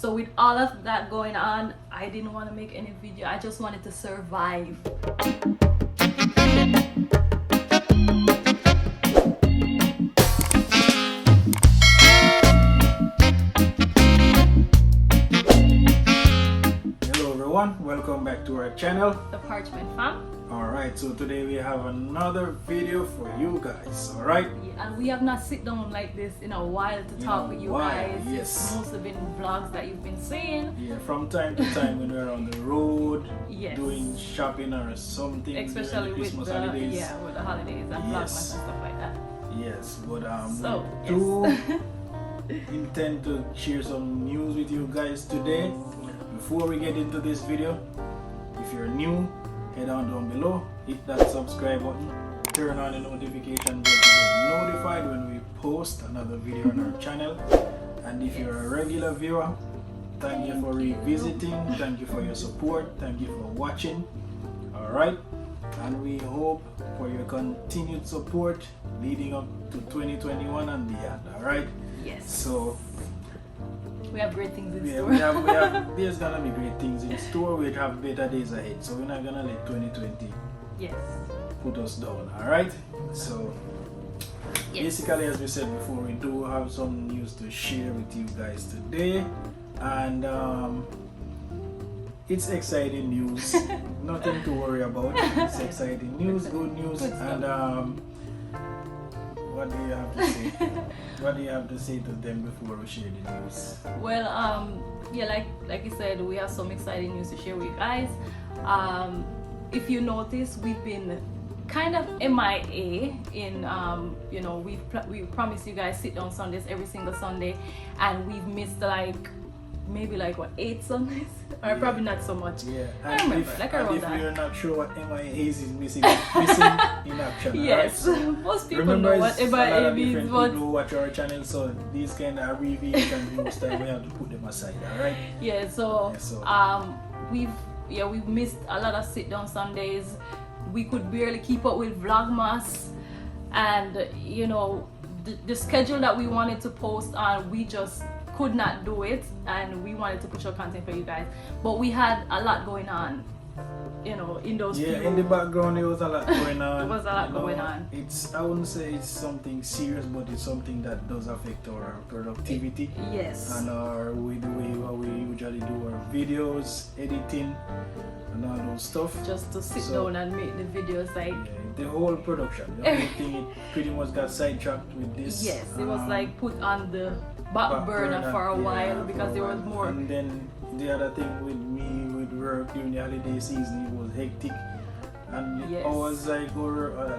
So with all of that going on, I didn't want to make any video. I just wanted to survive. Hello everyone, welcome back to our channel, The Parchment fam. Alright, so today we have another video for you guys, alright? Yeah, and we have not sit down like this in a while to talk with you guys. Yes. It's mostly been vlogs that you've been seeing. Yeah, from time to time when we're on the road, Yes. doing shopping or something, Especially during the with Christmas the holidays. with the holidays and Vlogmas and stuff like that. Yes, but So, we do intend to share some news with you guys today. Before we get into this video, if you're new, head on down below, hit that subscribe button, turn on the notification bell to get notified when we post another video on our channel. And if you're a regular viewer, thank you for revisiting, thank you for your support, thank you for watching. Alright, and we hope for your continued support leading up to 2021 and beyond. Alright, Yes. so We have great things in yeah, store. there's gonna be great things in store. We have better days ahead, so we're not gonna let 2020 Yes. put us down. All right. So Yes. basically, as we said before, we do have some news to share with you guys today, and it's exciting news. Nothing to worry about. It's exciting news, good news, Good stuff. and what do you have to say? What do you have to say to them before we share the news? Well, yeah, like you said, we have some exciting news to share with you guys. If you notice, we've been kind of MIA in, you know, we promised you guys sit down Sundays every single Sunday, and we've missed maybe like 8 Sundays, or probably not so much. Yeah, I remember, if, like and around if that. you're not sure what MIA is missing in action. Yes, Alright? So most people remember, know what it's a lot MIA of means, different but people who watch our channel, so these kind of abbreviations most time we have to put them aside. Alright. yeah, so we've missed a lot of sit down Sundays. We could barely keep up with Vlogmas, and you know, the schedule that we wanted to post on, we just could not do it, and we wanted to push our content for you guys, but we had a lot going on, you know, in those Yeah, few. in the background there was a lot going on. There was a lot you know. going on. It's, I wouldn't say it's something serious, but it's something that does affect our productivity Yes. and our way the way how we usually do our videos, editing, and all those stuff. Just to sit So- down and make the videos, like Yeah, the whole production. The only thing it pretty much got sidetracked with this. yes, it was like put on the back burner for a yeah, while for because a there was while. more. And then the other thing with me with work during the holiday season, it was hectic. And Yes. hours I go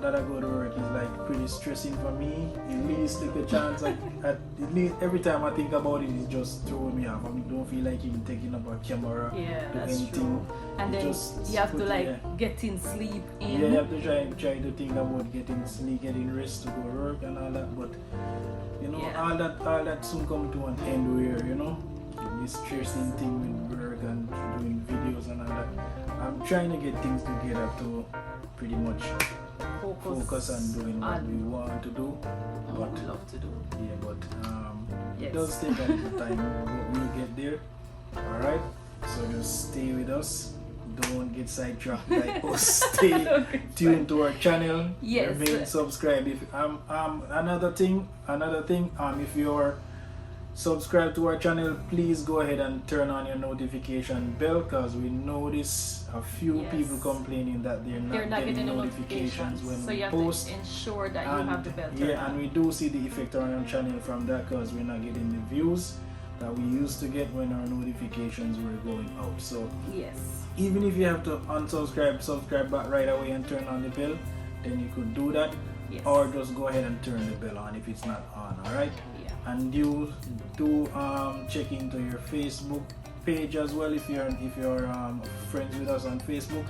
that I go to work is like pretty stressing for me. At least like a chance at least every time I think about it, it's just throwing me off. I mean, don't feel like even taking up a camera. Yeah, do that's anything. true. And It then just you have to put- like yeah. get in sleep in. Yeah, you have to try to think about getting sleep, getting rest to go to work and all that. But you know, Yeah. all that soon come to an end where you know this stressing thing with work and doing videos and all that. I'm trying to get things together to pretty much focus on doing what we want to do. and what we love to do. Yeah, but Yes. it does take a little time, but we'll get there. All right. So just stay with us. Don't get sidetracked like us. Stay tuned to our channel. Yes. Remain subscribed. If another thing, if you're subscribed to our channel, please go ahead and turn on your notification bell, because we notice a few Yes. people complaining that they're not getting the notifications when so we you have post. to ensure that you And have the bell turned yeah, on. and we do see the effect on our channel from that, because we're not getting the views that we used to get when our notifications were going out. So Yes. even if you have to subscribe back right away and turn on the bell, then you could do that. Yes. Or just go ahead and turn the bell on if it's not on. All right. Yeah. And you do check into your Facebook page as well. If you're friends with us on Facebook,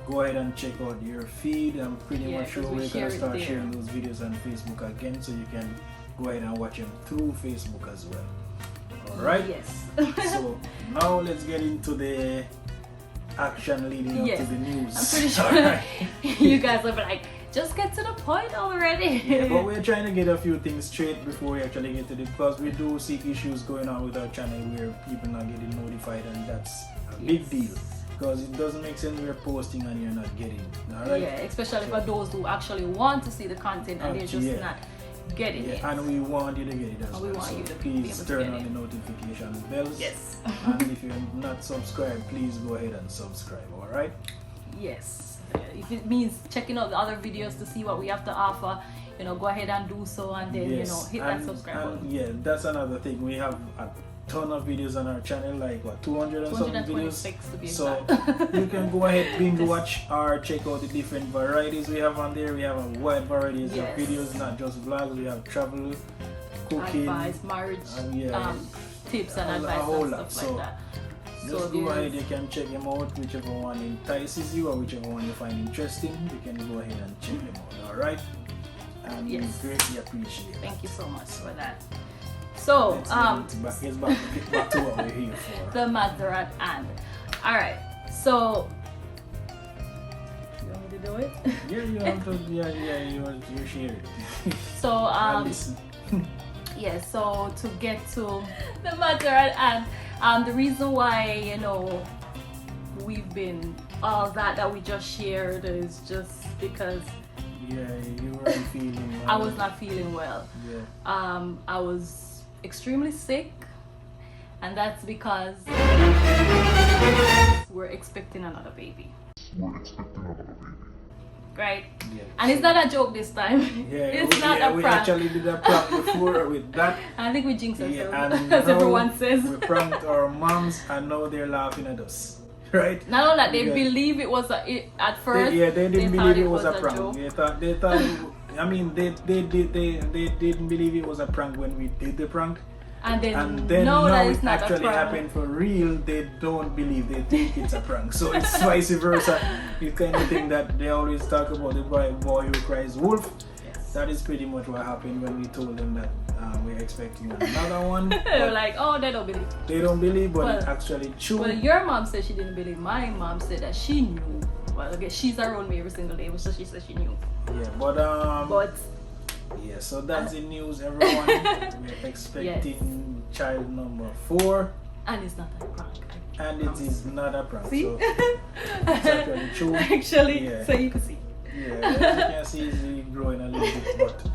go ahead and check out your feed. I'm pretty Yeah, much sure 'cause we we're share gonna it start there. sharing those videos on Facebook again, so you can go ahead and watch them through Facebook as well. All right. Yes. So now let's get into the action leading up Yes. to the news. I'm pretty sure All right. you guys will be like, just get to the point already. Yeah, but we're trying to get a few things straight before we actually get to the, because we do see issues going on with our channel where people not getting notified, and that's a big deal. Because it doesn't make sense we're posting and you're not getting it. Alright? Yeah, especially for those who actually want to see the content and they're just not getting it. And we want you to get it as well. We want you to please turn on the notification bells. Yes. And if you're not subscribed, please go ahead and subscribe. Alright? Yes. If it means checking out the other videos to see what we have to offer, you know, go ahead and do so, and then you know, hit that subscribe button. Yeah, that's another thing. We have a ton of videos on our channel, like what, 200 and something videos. To be so exact. you can go ahead, binge watch or check out the different varieties we have on there. We have a wide varieties of videos, not just vlogs. We have travel, cooking, advice, marriage, tips and advice a whole and lot. stuff like that. Just go ahead, you can check them out, whichever one entices you or whichever one you find interesting. You can go ahead and check them out, alright? And we greatly appreciate it. Thank you so much for that. So, let's get back to what we're here for. The matter at hand. Alright, so you want me to do it? Yeah, you have to, you share it. So, listen. yeah, so to get to the matter at hand, the reason why, you know, we've been all that we just shared is just because you weren't feeling well. I was not feeling well. Yeah. I was extremely sick, and that's because we're expecting another baby. Right? Yeah. And it's not a joke this time. Yeah, it's not a prank. We actually did a prank before with that. I think we jinxed ourselves, and as everyone says. We pranked our moms, and now they're laughing at us. Right? Not only that, they believe it was at first. They didn't believe it was a prank. Joke. They thought. I mean, they didn't believe it was a prank when we did the prank. And then now that it's it not actually happened for real, they don't believe, they think it's a prank. So it's vice versa. The kind of thing that they always talk about, the boy who cries wolf. Yes. That is pretty much what happened when we told them that we're expecting another one. They were like, oh, they don't believe. They don't believe, but it's actually true. Well, your mom said she didn't believe. My mom said that she knew. Well, okay, she's around me every single day, so she said she knew. Yeah, but yeah, so that's the news, everyone. We're expecting child number 4. And it's not a prank. And it is not a prank. See? So it's actually true. Actually, yeah. so you can see. Yeah, as you can see, it's growing a little bit, but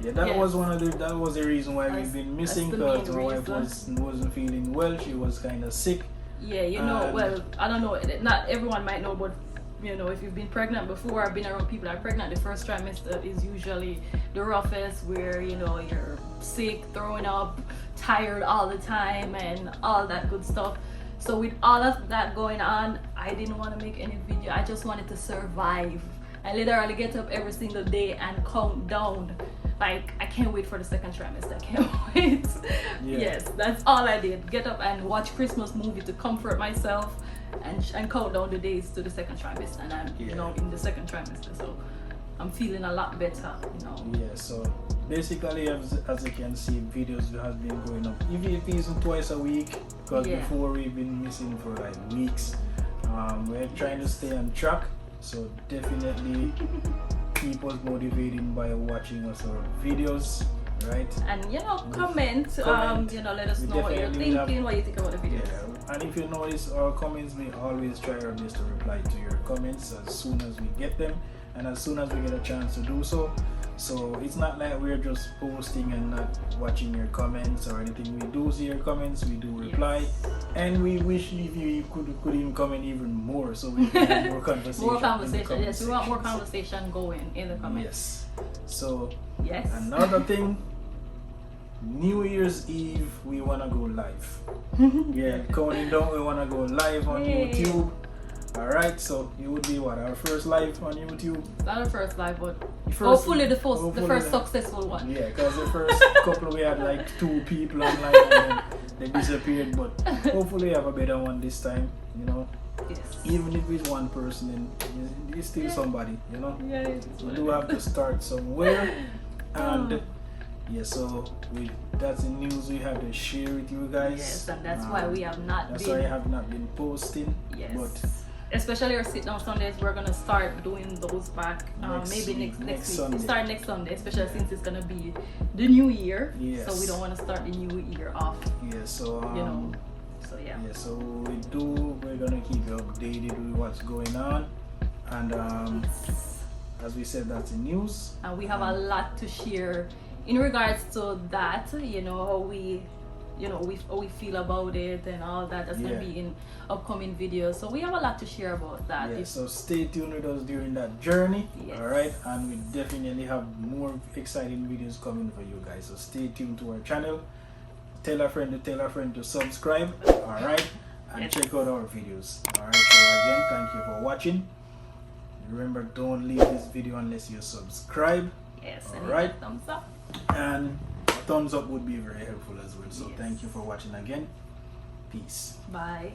yeah, that was that was the reason why we've been missing, because my wife wasn't feeling well. She was kind of sick. Yeah, you know, well, I don't know, not everyone might know, but you know, if you've been pregnant before, I've been around people that are pregnant, the first trimester is usually the roughest, where, you know, you're sick, throwing up, tired all the time, and all that good stuff. So with all of that going on, I didn't want to make any video. I just wanted to survive. I literally get up every single day and count down. Like, I can't wait for the second trimester. I can't wait. Yeah. Yes, that's all I did. Get up and watch Christmas movie to comfort myself, and count down the days to the second trimester. And I'm, you know, in the second trimester, so I'm feeling a lot better, you know. Yeah, so basically, as you can see, videos has been going up. Even if it's twice a week, because before we've been missing for like weeks. We're trying to stay on track, so definitely keep us motivated by watching us our videos, right? And you know, comment. You know, let us know what you're thinking, what you think about the videos. Yeah. And if you notice our comments, we always try our best to reply to your comments as soon as we get them, and as soon as we get a chance to do so. So it's not like we're just posting and not watching your comments or anything. We do see your comments, we do reply, and we wish if you could even comment even more, so we can have more conversation. More conversation, yes. We want more conversation going in the comments. Yes. So yes. Another thing, New Year's Eve we wanna go live. Yeah, counting down, we wanna go live on YouTube. Alright, so it would be what, our first live on YouTube? Not our first live, but hopefully the first successful one. Yeah, because the first couple we had like 2 people online and then they disappeared, but hopefully we have a better one this time, you know. Yes. Even if it's one person, and it's still somebody, you know. Yeah, we do have to start somewhere, and yeah, so that's the news we have to share with you guys. Yes, and that's why we have not that's been. why I have not been posting. Yes. But especially our sit down Sundays, we're gonna start doing those back maybe next week. Sunday. Start next Sunday, especially since it's gonna be the new year. Yes. So we don't want to start the new year off. Yeah, so You know. So yeah. yeah, so we're gonna keep you updated with what's going on, and as we said, that's the news, And we have a lot to share in regards to that. You know how we feel about it and all that. That's gonna be in upcoming videos. So we have a lot to share about that. Yeah, so stay tuned with us during that journey. Yes. All right, and we definitely have more exciting videos coming for you guys. So stay tuned to our channel. Tell a friend to subscribe. All right, and check out our videos. All right. So again, thank you for watching. Remember, don't leave this video unless you subscribe. Yes. All And right. hit that thumbs up. And a thumbs up would be very helpful as well. So Yes. thank you for watching again. Peace. Bye.